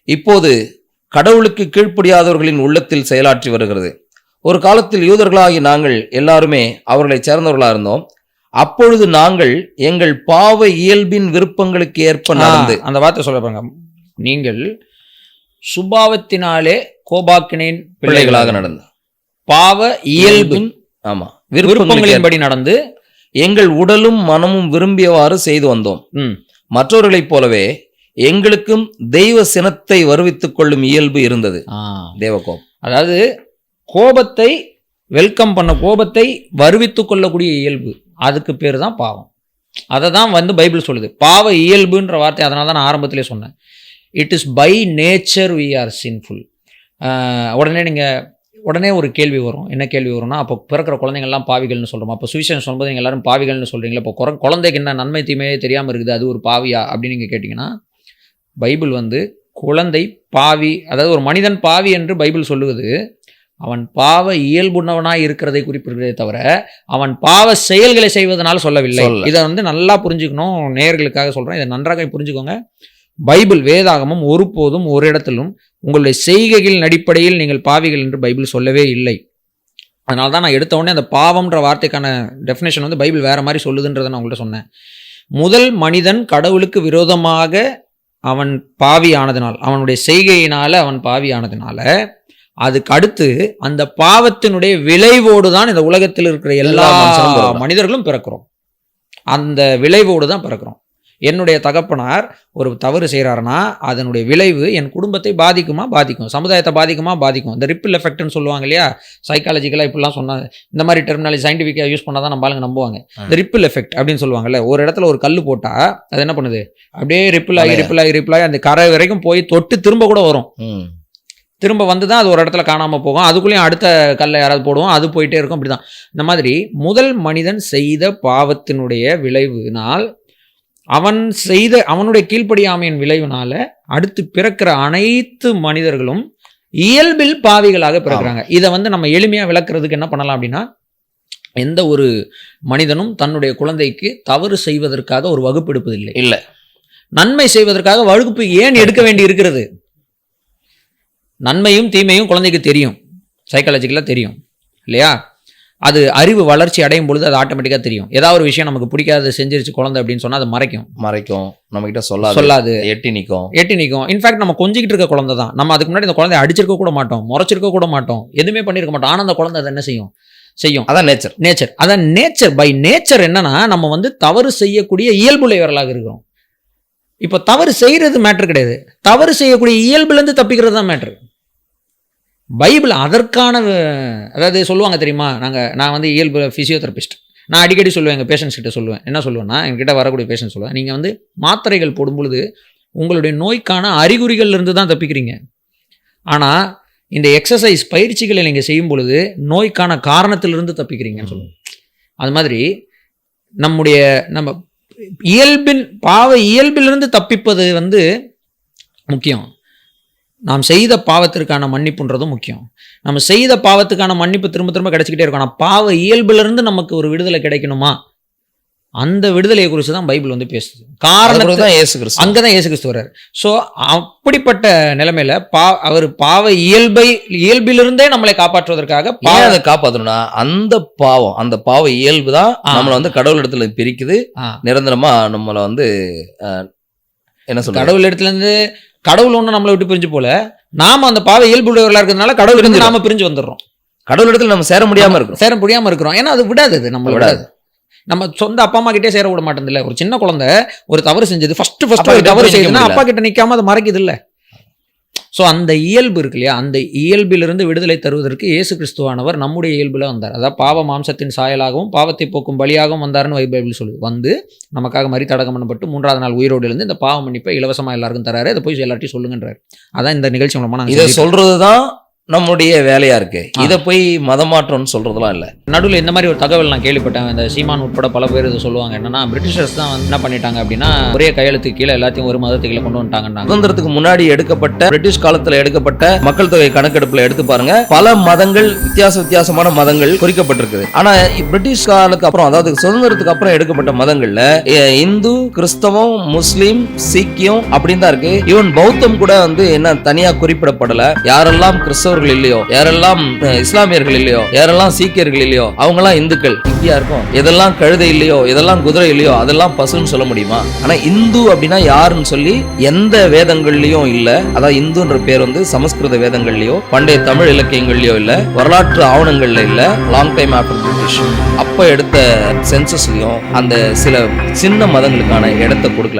இப்போது கடவுளுக்கு கீழ்ப்படியாதவர்களின் உள்ளத்தில் செயலாற்றி வருகிறது. ஒரு காலத்தில் யூதர்களாகி நாங்கள் எல்லாருமே அவர்களை சேர்ந்தவர்களா இருந்தோம். அப்பொழுது நாங்கள் எங்கள் பாவ இயல்பின் விருப்பங்களுக்கு ஏற்ப நடந்து, அந்த வார்த்தை சொல்ல பாருங்க, நீங்கள் சுபாவத்தினாலே கோபாக்கினேன் பிள்ளைகளாக நடந்து பாவ இயல்பின் விருப்பங்களின்படி நடந்து எங்கள் உடலும் மனமும் விரும்பியவாறு செய்து வந்தோம். மற்றவர்களைப் போலவே எங்களுக்கும் தெய்வ சினத்தை வருவித்துக் கொள்ளும் இயல்பு இருந்தது. தேவகோபம், அதாவது கோபத்தை வெல்கம் பண்ண, கோபத்தை வருவித்துக் கொள்ளக்கூடிய இயல்பு, அதுக்கு பேர் தான் பாவம். அதை தான் வந்து பைபிள் சொல்லுது. பாவ இயல்புன்ற வார்த்தை அதனால தான் நான் ஆரம்பத்திலே சொன்னேன். It is by nature we are sinful. உடனே ஒரு கேள்வி வரும். என்ன கேள்வி வரும்னா, அப்போ பிறக்கிற குழந்தைங்கள்லாம் பாவிகள்னு சொல்கிறோம். அப்போ சுவிசேஷம் சொல்லும்போது நீங்கள் எல்லாரும் பாவிகள்னு சொல்கிறீங்களா? இப்போ குழந்தைக்கு என்ன நன்மை தீமையே தெரியாமல் இருக்குது, அது ஒரு பாவியா அப்படின்னு நீங்கள் கேட்டிங்கன்னா, பைபிள் வந்து குழந்தை பாவி, அதாவது ஒரு மனிதன் பாவி என்று பைபிள் சொல்லுவது அவன் பாவ இயல்புணவனாய் இருக்கிறதை குறிப்பிடுகிறதே தவிர அவன் பாவ செயல்களை செய்வதனால சொல்லவில்லை. இதை வந்து நல்லா புரிஞ்சுக்கணும். நேயர்களுக்காக சொல்கிறேன், இதை நன்றாக புரிஞ்சுக்கோங்க. பைபிள் வேதாகமும் ஒருபோதும் ஒரு இடத்திலும் உங்களுடைய செய்கைகளின் அடிப்படையில் நீங்கள் பாவிகள் என்று பைபிள் சொல்லவே இல்லை. அதனால தான் நான் எடுத்த உடனே அந்த பாவம்ன்ற வார்த்தைக்கான டெஃபினேஷன் வந்து பைபிள் வேற மாதிரி சொல்லுதுன்றதை நான் உங்கள்கிட்ட சொன்னேன். முதல் மனிதன் கடவுளுக்கு விரோதமாக அவன் பாவி ஆனதுனால், அவனுடைய செய்கையினால அவன் பாவி ஆனதுனால, அதுக்கு அடுத்து அந்த பாவத்தினுடைய விளைவோடு தான் இந்த உலகத்தில் இருக்கிற எல்லா மனிதர்களும் பிறக்கிறோம். அந்த விளைவோடு தான் பிறக்கிறோம். என்னுடைய தகப்பனார் ஒரு தவறு செய்கிறாருன்னா அதனுடைய விளைவு என் குடும்பத்தை பாதிக்கும், சமுதாயத்தை பாதிக்கும். இந்த ரிப்பிள் எஃபெக்ட்னு சொல்லுவாங்க இல்லையா, சைக்காலஜிக்கலாக இப்படிலாம் சொன்னாங்க. இந்த மாதிரி டெர்மினாலஜி சயின்டிஃபிக்காக யூஸ் பண்ணால் தான் நம்ம ஆளுங்க நம்புவாங்க. இந்த ரிப்பிள் எஃபெக்ட் அப்படின்னு சொல்லுவாங்கல்ல, ஒரு இடத்துல ஒரு கல் போட்டால் அது என்ன பண்ணுது, அப்படியே ரிப்பிள் ஆகி அந்த கரை வரைக்கும் போய் தொட்டு திரும்ப கூட வரும். திரும்ப வந்து தான் அது ஒரு இடத்துல காணாமல் போகும். அதுக்குள்ளேயும் அடுத்த கல்லை யாராவது போடுவோம், அது போயிட்டே இருக்கும். அப்படி தான் இந்த மாதிரி முதல் மனிதன் செய்த பாவத்தினுடைய விளைவினால், அவனுடைய கீழ்ப்படியாமையின் விளைவினால அடுத்து பிறக்கிற அனைத்து மனிதர்களும் இயல்பில் பாவிகளாக பிறக்கிறாங்க. இதை வந்து நம்ம எளிமையாக விளக்குறதுக்கு என்ன பண்ணலாம் அப்படின்னா, எந்த ஒரு மனிதனும் தன்னுடைய குழந்தைக்கு தவறு செய்வதற்காக ஒரு வகுப்பு எடுப்பதில்லை. இல்லை, நன்மை செய்வதற்காக வகுப்பு ஏன் எடுக்க வேண்டி இருக்கிறது? நன்மையும் தீமையும் குழந்தைக்கு தெரியும், சைக்காலஜிக்கலாக தெரியும் இல்லையா? அது அறிவு வளர்ச்சி அடையும் பொழுது அது ஆட்டோமேட்டிக்காக தெரியும். ஏதாவது ஒரு விஷயம் நமக்கு பிடிக்காத செஞ்சிருச்சு குழந்தை அப்படின்னு சொன்னால் அது மறைக்கும், நம்ம கிட்ட சொல்லாது, எட்டி நிற்கும். இன்ஃபேக்ட் நம்ம கொஞ்சிக்கிட்டு இருக்க குழந்தை தான், நம்ம அதுக்கு முன்னாடி இந்த குழந்தைய அடிச்சிருக்க கூட மாட்டோம், முறைச்சிருக்க கூட மாட்டோம், எதுவுமே பண்ணியிருக்க மாட்டோம். ஆனால் அந்த குழந்தை அதை என்ன செய்யும். அதான் நேச்சர். அதான் நேச்சர். பை நேச்சர் என்னன்னா நம்ம வந்து தவறு செய்யக்கூடிய இயல்புடையவர்களாக இருக்கிறோம். இப்போ தவறு செய்யறது மேட்டர் கிடையாது, தவறு செய்யக்கூடிய இயல்புலேருந்து தப்பிக்கிறது தான் மேட்டர். பைபிள் அதற்கான, அதாவது சொல்லுவாங்க தெரியுமா, நான் வந்து இயல்பு ஃபிசியோதெரபிஸ்ட், நான் அடிக்கடி சொல்லுவேன் எங்கள் பேஷண்ட்ஸ் கிட்ட சொல்லுவேன், என்ன சொல்லுவேன்னா எங்ககிட்ட வரக்கூடிய பேஷண்ட் சொல்லுவேன், நீங்கள் வந்து மாத்திரைகள் போடும் பொழுது உங்களுடைய நோய்க்கான அறிகுறிகள்லேருந்து தான் தப்பிக்கிறீங்க. ஆனால் இந்த எக்ஸசைஸ் பயிற்சிகளை நீங்கள் செய்யும் பொழுது நோய்க்கான காரணத்திலிருந்து தப்பிக்கிறீங்கன்னு சொல்லுவோம். அது மாதிரி நம்ம பாவ இயல்பிலிருந்து தப்பிப்பது வந்து முக்கியம். நாம் செய்த பாவத்திற்கான மன்னிப்புன்றதும் முக்கியம். நம்ம செய்த பாவத்துக்கான மன்னிப்பு திரும்ப திரும்ப கிடைச்சிக்கிட்டே இருக்கும். ஆனால் பாவ இயல்பிலிருந்து நமக்கு ஒரு விடுதலை கிடைக்கணுமா, அந்த விடுதலையை குறித்து தான் பைபிள் வந்து பேசுது. காரணம் தான் இயேசு கிறிஸ்து, அங்கதான் இயேசு கிறிஸ்து வர்றார். ஸோ அப்படிப்பட்ட நிலைமையில அவர் பாவ இயல்பிலிருந்தே நம்மளை காப்பாற்றுவதற்காக அதை காப்பாற்றணும்னா அந்த பாவ இயல்பு தான் நம்மளை வந்து கடவுள் இடத்துல பிரிக்குது, நிரந்தரமா நம்மளை வந்து என்ன சொல்ற, கடவுள் இடத்துல இருந்து கடவுள் ஒண்ணு நம்மளை விட்டு பிரிஞ்சு போல, நாம அந்த பாவ இயல்புடையவர்களா இருக்கிறதுனால கடவுள் இருந்து நாம பிரிஞ்சு வந்துடுறோம். கடவுள் இடத்துல நம்ம சேர முடியாம இருக்கிறோம். ஏன்னா அது விடாது, அது நம்ம விடாது. நம்ம சொந்த அப்பா அம்மா கிட்டே சேர விட மாட்டேன். இல்ல ஒரு சின்ன குழந்தை ஒரு தவறு செஞ்சது, ஃபர்ஸ்ட் ஒரு தவறு செய்யுதுன்னா அப்பா கிட்ட நிக்காம அதை மறைக்குது இல்ல. ஸோ அந்த இயல்பு இருக்கு இல்லையா, அந்த இயல்பிலிருந்து விடுதலை தருவதற்கு இயேசு கிறிஸ்துவானவர் நம்முடைய இயல்புல வந்தார். அதாவது பாவ மாம்சத்தின் சாயலாகவும் பாவத்தை போக்கும் பலியாகவும் வந்தார்னு பைபிள் சொல்லுது. வந்து நமக்காக மரித்தடக்கம் பண்ணப்பட்டு 3ஆவது நாள் உயிரோடு இருந்து இந்த பாவ மன்னிப்பை இலவசமா எல்லாருக்கும் தராரு. அதை போய் எல்லார்ட்டையும் சொல்லுங்கன்றாரு. அதான் இந்த நிகழ்ச்சி மூலமா இதை சொல்றதுதான் நம்முடைய வேலையா இருக்கு. இதை போய் மதமாற்றம்னு சொல்றதுலாம் இல்லை. நடுவில் இந்த மாதிரி ஒரு தகவல் நான் கேள்விப்பட்டேன். இந்த சீமான் உட்பட பல பேர் இதை சொல்லுவாங்க. என்னன்னா பிரிட்டிஷர்ஸ் தான் வந்து என்ன பண்ணிட்டாங்க அப்படின்னா ஒரே கையெழுத்து கீழே எல்லாத்தையும் ஒரு மதத்துக்கு கீழே கொண்டு வந்துட்டாங்க. சுதந்திரத்துக்கு முன்னாடி எடுக்கப்பட்ட பிரிட்டிஷ் காலத்துல எடுக்கப்பட்ட மக்கள் தொகை கணக்கெடுப்புல எடுத்து பாருங்க, பல மதங்கள் வித்தியாசமான மதங்கள் குறிக்கப்பட்டிருக்குது. ஆனா பிரிட்டிஷ் காலத்துக்கு அப்புறம், அதாவது சுதந்திரத்துக்கு அப்புறம் எடுக்கப்பட்ட மதங்கள்ல இந்து, கிறிஸ்தவம், முஸ்லீம், சீக்கியம் அப்படின்னு தான் இருக்கு. ஈவன் பௌத்தம் கூட வந்து என்ன தனியா குறிப்பிடப்படல. யாரெல்லாம் கிறிஸ்தவர்கள் இல்லையோ, யாரெல்லாம் இஸ்லாமியர்கள் இல்லையோ, யாரெல்லாம் சீக்கியர்கள் இல்லையோ அவங்க எல்லாம் இந்துக்கள். இப்படியா இருக்கும். எதெல்லாம் கழுதை இல்லையோ, எதெல்லாம் குதிரை இல்லையோ அதெல்லாம் பசுன்னு சொல்ல முடியுமா? ஆனா இந்து அப்படின்னா யாருன்னு சொல்லி எந்த வேதங்கள்லயும் இல்ல. அதாவது இந்துன்ற பேர் வந்து சமஸ்கிருத வேதங்கள்லயோ பண்டைய தமிழ் இலக்கியங்கள்லயோ இல்ல, வரலாற்று ஆவணங்கள்ல இல்ல. லாங் டைம் ஆஃப்டர் பிரிட்டிஷ் அப்ப எடுத்த சென்சஸ்லயும் அந்த சில சின்ன மதங்களுக்கான இடத்தை கொடுக்கல.